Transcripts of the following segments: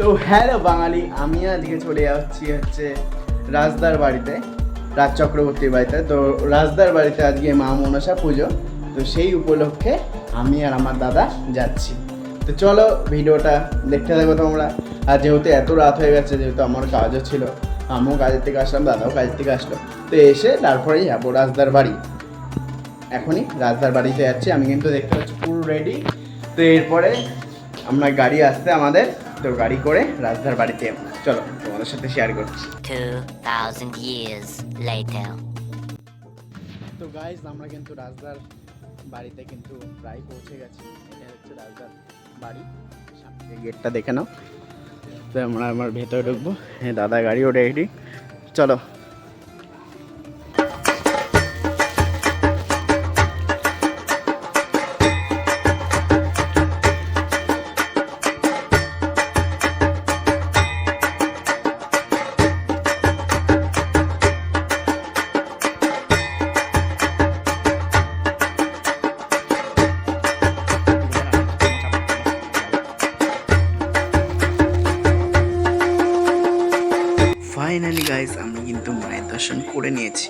তো হ্যালো বাঙালি, আমি আজকে চলে যাচ্ছি হচ্ছে রাজদার বাড়িতে, রাজ চক্রবর্তীর বাড়িতে। তো রাজদার বাড়িতে আজকে মা মনসা পুজো, তো সেই উপলক্ষে আমি আর আমার দাদা যাচ্ছি। তো চলো ভিডিওটা দেখতে থাকো তোমরা। আর যেহেতু এত রাত হয়ে গেছে, যেহেতু আমার কাজও ছিল, আমিও কাজের থেকে আসলাম, দাদাও কাজের থেকে আসলো, তো এসে তারপরেই যাবো রাজদার বাড়ি। এখনই রাজদার বাড়িতে যাচ্ছি আমি, কিন্তু দেখতে পাচ্ছি পুরো রেডি। তো এরপরে আমরা গাড়ি আসতে আমাদের, তো গাড়ি করে রাজদার বাড়িতে যাবো। চলো তোমাদের সাথে শেয়ার করছি। 2000 years later. তো গাইস, আমরা কিন্তু রাজদার বাড়িতে কিন্তু প্রায় পৌঁছে গেছি। এটা হচ্ছে রাজদার বাড়ি, সামনে গেটটা দেখে নাও। তো আমরা আমার ভেতরে ঢুকবো। হ্যাঁ, দাদা গাড়িও রেডি, চলো। ফাইনালি গাইস, আমি কিন্তু মায়ের দর্শন করে নিয়েছি,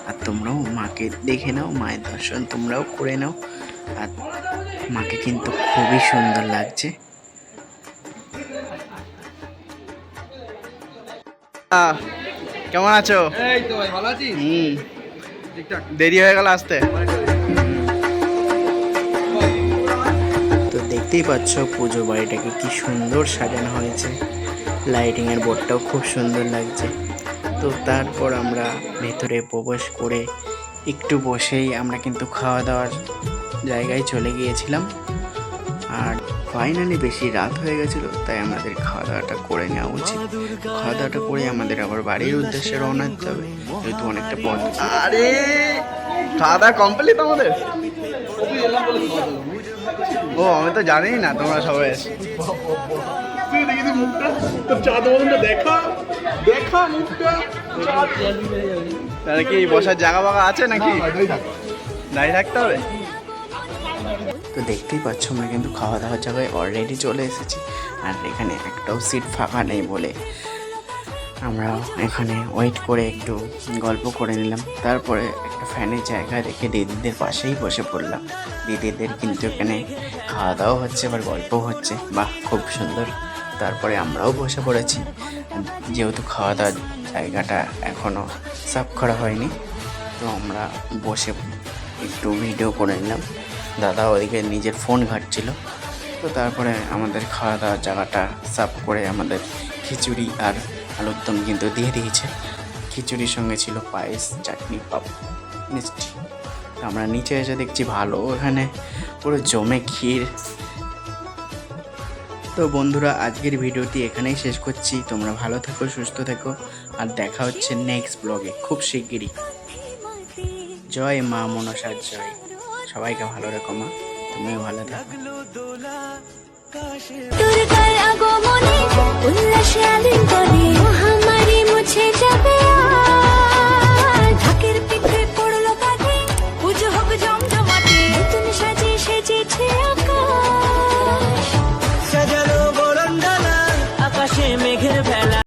আর তোমরাও মাকে দেখে নাও, মায়ের দর্শন তোমরাও করে নাও। আর মাকে কিন্তু খুবই সুন্দর লাগছে। কেমন আছো? এই তো ভাই, ভালো আছিস? ঠিকঠাক। দেরি হয়ে গেল আসতে। তো দেখতেই পাচ্ছ পুজো বাড়িটাকে কি সুন্দর সাজানো হয়েছে, লাইটিং এর বোর্ডটাও খুব সুন্দর লাগছে। তো তারপর আমরা ভেতরে প্রবেশ করে একটু বসেই আমরা কিন্তু খাওয়া দাওয়ার জায়গায় চলে গিয়েছিলাম। আর ফাইনালি বেশি রাত হয়ে গেছিলো, তাই আমাদের খাওয়া দাওয়াটা করে নেওয়া উচিত। খাওয়া দাওয়াটা করে আমাদের আবার বাড়ির উদ্দেশ্যে রওনা দিতে হবে, যেহেতু অনেকটা পথ। আরে খাওয়া দাওয়া কমপ্লিট আমাদের? ও, আমি তো জানিই না তোমরা সবাই। তাহলে কি বসার জায়গা বাগা আছে নাকি? দাঁড়িয়ে থাকতে হবে। তো দেখতেই পাচ্ছ আমরা কিন্তু খাওয়া দাওয়ার জায়গায় অলরেডি চলে এসেছি, আর এখানে একটাও সিট ফাঁকা নেই বলে আমরা এখানে ওয়েট করে একটু গল্প করে নিলাম। তারপরে একটা ফ্যানের জায়গা রেখে দিদিদের পাশেই বসে পড়লাম। দিদিদের কিন্তু এখানে খাওয়া দাওয়া হচ্ছে, আবার গল্প হচ্ছে, বাহ খুব সুন্দর। তারপরে আমরাও বসে পড়েছি, যেহেতু খাওয়া দাওয়ার জায়গাটা এখনও সাফ করা হয়নি, তো আমরা বসে একটু ভিডিও করে নিলাম। দাদা ওদিকে নিজের ফোন ঘাঁটছিল। তো তারপরে আমাদের খাওয়া দাওয়ার জায়গাটা সাফ করে আমাদের খিচুড়ি আর আলুর দম কিন্তু দিয়ে দিয়েছে। খিচুড়ির সঙ্গে ছিল পায়েস, চাটনি, পাপড়, মিষ্টি। আমরা নিচে এসে দেখছি ভালো, এখানে পুরো জমে ক্ষীর। তো বন্ধুরা, আজকের ভিডিওটি এখানেই শেষ করছি। তোমরা ভালো থেকো, সুস্থ থেকো, আর দেখা হচ্ছে নেক্সট ব্লগে খুব শিগগিরই। জয় মা মনসার জয়। সবাইকে ভালো রেখো মা, তুমিও ভালো থাকো। দুর্গার আগমনে উল্লাসে আলিঙ্গনে মহামারী মুছে যাবে।